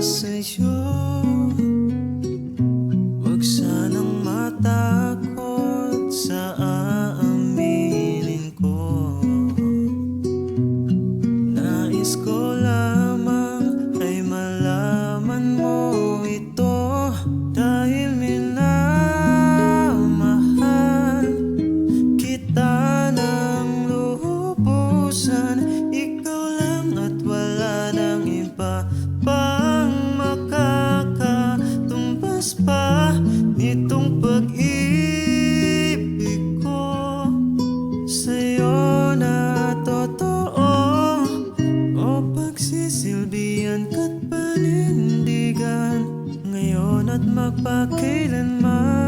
sa'yo. Huwag sanang matakot sa aaminin ko. Nais ko lamang ay malaman mo ito, dahil minamahal kita ng lubusan. Ikaw lang at wala nang iba pang makakatumbas pa nitong pag-ibig ko sa'yo na totoo. O pagsisilbihan ka't panindigan, ngayon at magpakailanman.